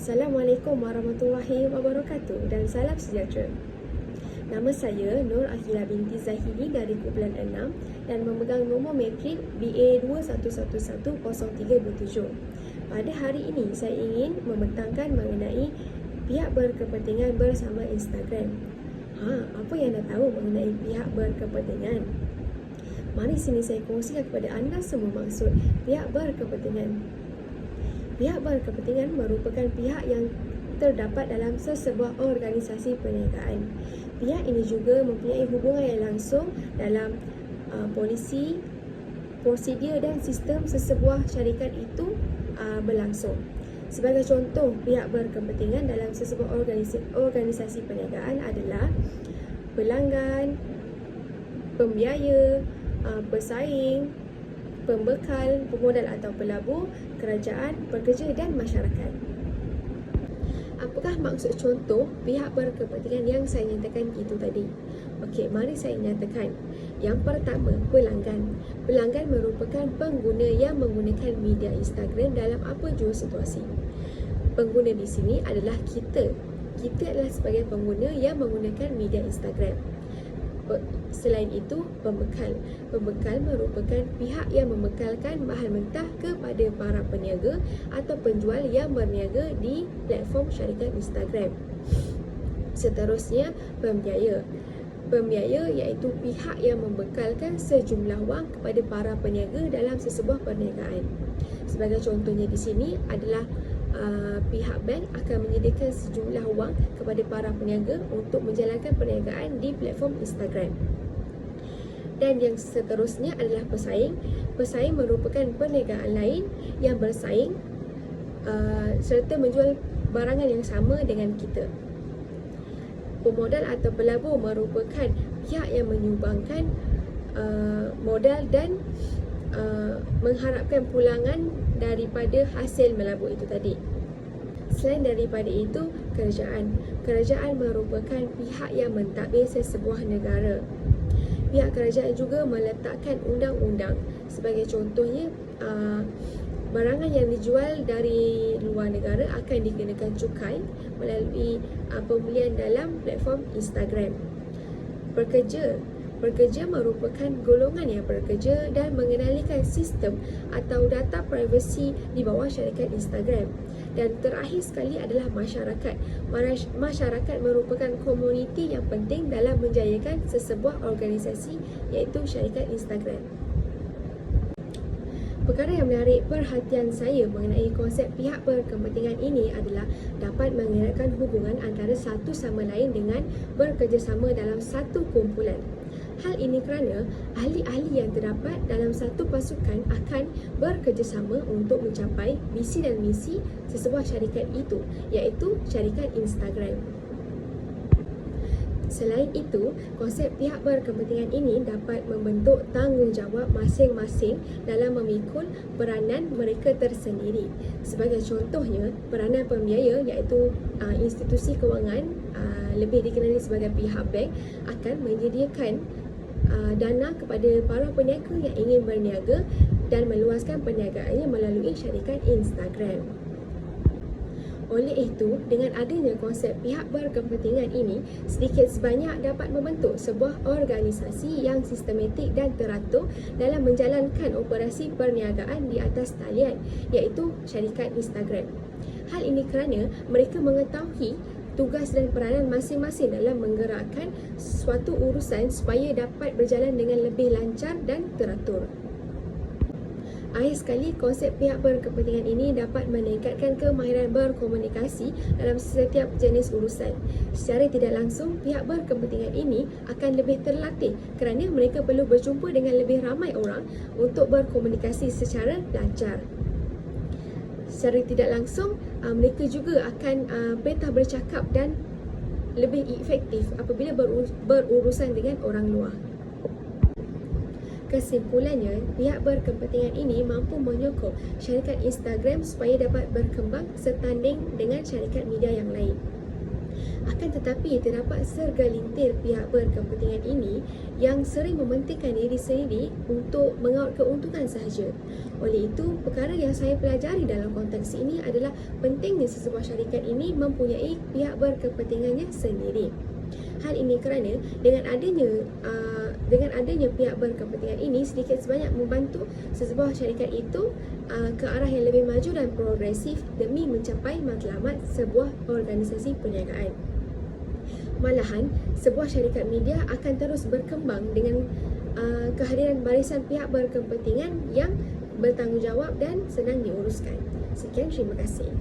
Assalamualaikum warahmatullahi wabarakatuh dan salam sejahtera. Nama saya Nur Akila binti Zahidi dari Kumpulan 6 dan memegang nombor matrik BA21110327. Pada hari ini saya ingin membentangkan mengenai pihak berkepentingan bersama Instagram. Apa yang anda tahu mengenai pihak berkepentingan? Mari sini saya kongsikan kepada anda semua maksud pihak berkepentingan. Pihak berkepentingan merupakan pihak yang terdapat dalam sesebuah organisasi perniagaan. Pihak ini juga mempunyai hubungan yang langsung dalam polisi, prosedur dan sistem sesebuah syarikat itu berlangsung. Sebagai contoh, pihak berkepentingan dalam sesebuah organisasi perniagaan adalah pelanggan, pembiaya, pesaing, pembekal, pemodal atau pelabur, kerajaan, pekerja dan masyarakat. Apakah maksud contoh pihak berkepentingan yang saya nyatakan itu tadi? Okey, mari saya nyatakan. Yang pertama, pelanggan. Pelanggan merupakan pengguna yang menggunakan media Instagram dalam apa jua situasi. Pengguna di sini adalah kita. Kita adalah sebagai pengguna yang menggunakan media Instagram. Selain itu, pembekal. Pembekal merupakan pihak yang membekalkan bahan mentah kepada para peniaga atau penjual yang berniaga di platform syarikat Instagram. Seterusnya, pembiaya. Pembiaya iaitu pihak yang membekalkan sejumlah wang kepada para peniaga dalam sesebuah perniagaan. Sebagai contohnya di sini adalah pihak bank akan menyediakan sejumlah wang kepada para peniaga untuk menjalankan perniagaan di platform Instagram. Dan yang seterusnya adalah pesaing. Pesaing merupakan perniagaan lain yang bersaing serta menjual barangan yang sama dengan kita. Pemodal atau pelabur merupakan pihak yang menyumbangkan modal dan mengharapkan pulangan daripada hasil melabur itu tadi. Selain daripada itu, kerajaan. Kerajaan merupakan pihak yang mentadbir sesebuah negara. Pihak kerajaan juga meletakkan undang-undang. Sebagai contohnya, barangan yang dijual dari luar negara akan dikenakan cukai melalui pembelian dalam platform Instagram. Pekerja. Pekerja merupakan golongan yang bekerja dan mengendalikan sistem atau data privasi di bawah syarikat Instagram. Dan terakhir sekali adalah masyarakat. Masyarakat merupakan komuniti yang penting dalam menjayakan sesebuah organisasi iaitu syarikat Instagram. Perkara yang menarik perhatian saya mengenai konsep pihak berkepentingan ini adalah dapat mengeratkan hubungan antara satu sama lain dengan bekerjasama dalam satu kumpulan. Hal ini kerana ahli-ahli yang terdapat dalam satu pasukan akan bekerjasama untuk mencapai visi dan misi sesebuah syarikat itu, iaitu syarikat Instagram. Selain itu, konsep pihak berkepentingan ini dapat membentuk tanggungjawab masing-masing dalam memikul peranan mereka tersendiri. Sebagai contohnya, peranan pembiaya iaitu institusi kewangan, lebih dikenali sebagai pihak bank, akan menyediakan dana kepada para peniaga yang ingin berniaga dan meluaskan perniagaannya melalui syarikat Instagram. Oleh itu, dengan adanya konsep pihak berkepentingan ini, sedikit sebanyak dapat membentuk sebuah organisasi yang sistematik dan teratur dalam menjalankan operasi perniagaan di atas talian, iaitu syarikat Instagram. Hal ini kerana mereka mengetahui tugas dan peranan masing-masing dalam menggerakkan suatu urusan supaya dapat berjalan dengan lebih lancar dan teratur. Akhir sekali, konsep pihak berkepentingan ini dapat meningkatkan kemahiran berkomunikasi dalam setiap jenis urusan. Secara tidak langsung, pihak berkepentingan ini akan lebih terlatih kerana mereka perlu berjumpa dengan lebih ramai orang untuk berkomunikasi secara lancar. Secara tidak langsung, mereka juga akan betah bercakap dan lebih efektif apabila berurusan dengan orang luar. Kesimpulannya, pihak berkepentingan ini mampu menyokong syarikat Instagram supaya dapat berkembang setanding dengan syarikat media yang lain. Akan tetapi, terdapat segelintir pihak berkepentingan ini yang sering mementingkan diri sendiri untuk mengaut keuntungan sahaja. Oleh itu, perkara yang saya pelajari dalam konteks ini adalah pentingnya sesebuah syarikat ini mempunyai pihak berkepentingannya sendiri. Hal ini kerana dengan adanya pihak berkepentingan ini sedikit sebanyak membantu sesebuah syarikat itu ke arah yang lebih maju dan progresif demi mencapai matlamat sebuah organisasi perniagaan. Malahan, sebuah syarikat media akan terus berkembang dengan kehadiran barisan pihak berkepentingan yang bertanggungjawab dan senang diuruskan. Sekian, terima kasih.